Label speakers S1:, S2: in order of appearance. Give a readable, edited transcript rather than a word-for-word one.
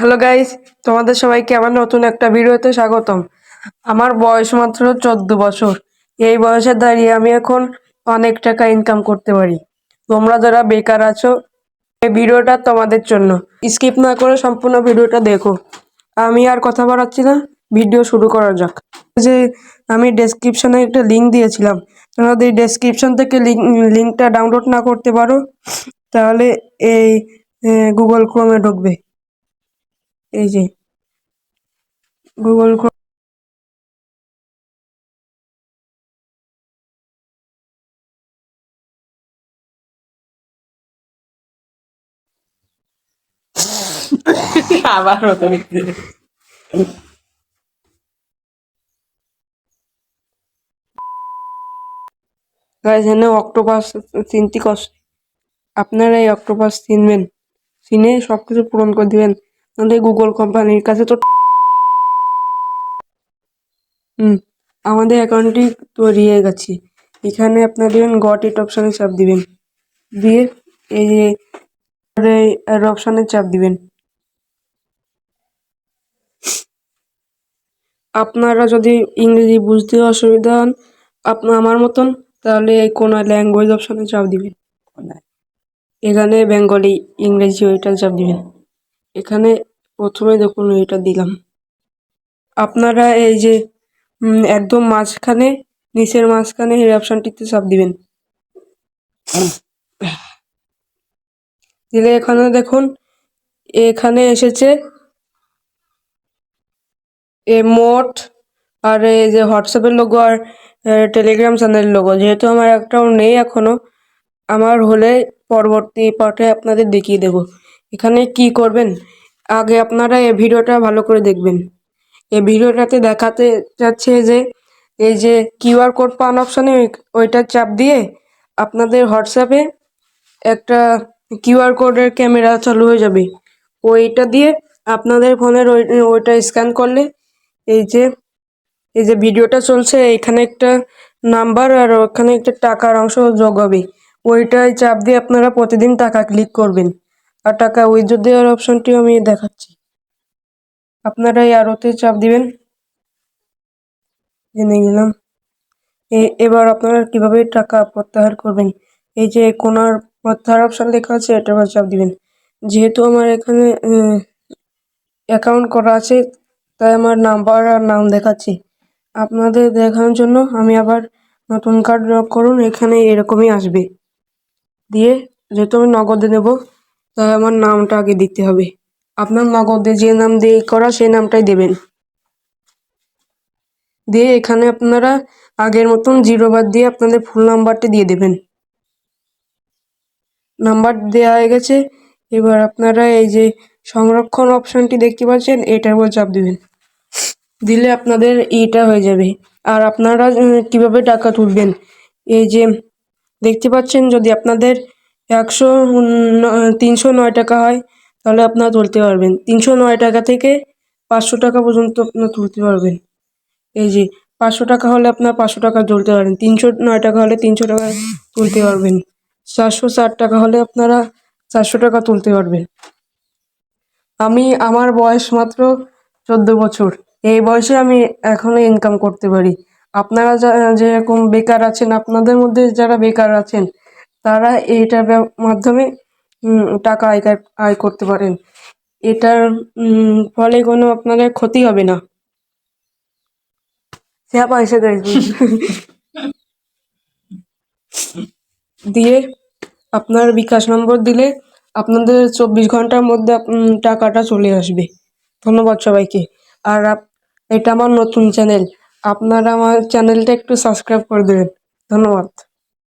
S1: Hello guys, তোমাদের সবাইকে আমার নতুন একটা ভিডিওতে স্বাগতম। আমার বয়স মাত্র 14 বছর। এই বয়সে দাঁড়িয়ে আমি এখন অনেক টাকা ইনকাম করতে পারি। তোমরা যারা বেকার আছো, এই ভিডিওটা তোমাদের জন্য। স্কিপ না করে সম্পূর্ণ ভিডিওটা দেখো। আমি আর কথা বাড়াচ্ছি না, ভিডিও শুরু করা যাক। যে আমি ডেসক্রিপশনে একটা লিঙ্ক দিয়েছিলাম, তোমরা যদি ডেসক্রিপশন থেকে লিঙ্কটা ডাউনলোড না করতে পারো তাহলে এই গুগল ক্রোমে ঢুকবে। এই যে গুগল ক্রোম। আবার হতো গাইস, এখানে অক্টোপাস চিনতে কষ্ট। আপনারা এই অক্টোপাস চিনবেন, চিনে সবকিছু পূরণ করে দিবেন। আমাদের গুগল কোম্পানির কাছে তো আমাদের অ্যাকাউন্টটি তৈরি হয়ে গেছে। এখানে আপনার দিবেন গট ইট অপশনে চাপ দিবেন, দিয়ে এই যে অ্যাড অপশনে চাপ দিবেন। আপনারা যদি ইংরেজি বুঝতে অসুবিধা হন আমার মতন, তাহলে এই কোন ল্যাঙ্গুয়েজ অপশনে চাপ দিবেন। এখানে বেঙ্গলি, ইংরেজি ওইটা চাপ দিবেন। এখানে প্রথমে দেখুন এটা দিলাম। আপনারা এই যে একদম মাঝখানে, নিচের মাঝখানে এই অপশনটিতে চাপ দিবেন। দিলে এখানে দেখুন, এখানে এসেছে মোট, আর এই যে হোয়াটসঅ্যাপের লোগো আর টেলিগ্রাম চ্যানেলের লোগো। যেহেতু আমার অ্যাকাউন্ট নেই এখনো, আমার হলে পরবর্তী পার্টে আপনাদের দেখিয়ে দেব। এখানে কি করবেন, আগে আপনারা এই ভিডিওটা ভালো করে দেখবেন। এই ভিডিওটাতে দেখাতে যাচ্ছে যে এই যে কিউআর কোড পান অপশনে ওইটা চাপ দিয়ে আপনাদের হোয়াটসঅ্যাপে একটা কিউআর কোডের ক্যামেরা চালু হয়ে যাবে। ওইটা দিয়ে আপনাদের ফোনের ওইটা স্ক্যান করলে এই যে ভিডিওটা চলছে, এখানে একটা নাম্বার আর ওখানে একটা টাকার অংশ যোগ হবে। ওইটায় চাপ দিয়ে আপনারা প্রতিদিন টাকা ক্লিক করবেন, আর টাকা উইথড্র দেওয়ার অপশনটিও আমি দেখাচ্ছি। আপনারা এই আরোতে চাপ দিবেন। জেনে গেলাম। এবার আপনারা কিভাবে টাকা প্রত্যাহার করবেন, এই যে কোনার প্রত্যাহার অপশন লেখা আছে এটার উপর চাপ দিবেন। যেহেতু আমার এখানে অ্যাকাউন্ট করা আছে, তাই আমার নাম্বার আর নাম দেখাচ্ছে। আপনাদের দেখানোর জন্য আমি আবার নতুন কার্ড লক করুন, এখানে এরকমই আসবে। দিয়ে যেহেতু আমি নগদে নেব, তাই আমার নামটা আগে দিতে হবে। আপনার নগদে যে নাম দিয়ে করা সেই নামটাই দেবেন। দিয়ে এখানে আপনারা আগের মতন জিরো বাদ দিয়ে আপনাদের ফুল নাম্বারটি দিয়ে দেবেন। নাম্বার দেওয়া হয়ে গেছে। এবার আপনারা এই যে সংরক্ষণ অপশনটি দেখতে পাচ্ছেন, এটার উপর চাপ দিবেন। দিলে আপনাদের ইটা হয়ে যাবে। আর আপনারা কিভাবে টাকা তুলবেন, এই যে দেখতে পাচ্ছেন, যদি আপনাদের 309 টাকা হয় তাহলে আপনারা তুলতে পারবেন। 309 টাকা থেকে 500 টাকা পর্যন্ত আপনারা তুলতে পারবেন। এই যে 500 টাকা হলে আপনার 500 টাকা তুলতে পারবেন, 309 টাকা হলে 300 টাকা তুলতে পারবেন, 460 টাকা হলে আপনারা 400 টাকা তুলতে পারবেন। আমার বয়স মাত্র 14 বছর। এই বয়সে আমি এখনো ইনকাম করতে পারি। আপনারা যেরকম বেকার আছেন, আপনাদের মধ্যে যারা বেকার আছেন তারা এইটার মাধ্যমে টাকা আয় করতে পারেন। এটার ফলে কোনো আপনাদের ক্ষতি হবে না। সে পয়সা দেয় দিয়ে আপনার বিকাশ নম্বর দিলে আপনাদের 24 ঘন্টার মধ্যে টাকাটা চলে আসবে। ধন্যবাদ সবাইকে। আর এটা আমার নতুন চ্যানেল, আপনারা আমার চ্যানেলটা একটু সাবস্ক্রাইব করে দেবেন। ধন্যবাদ।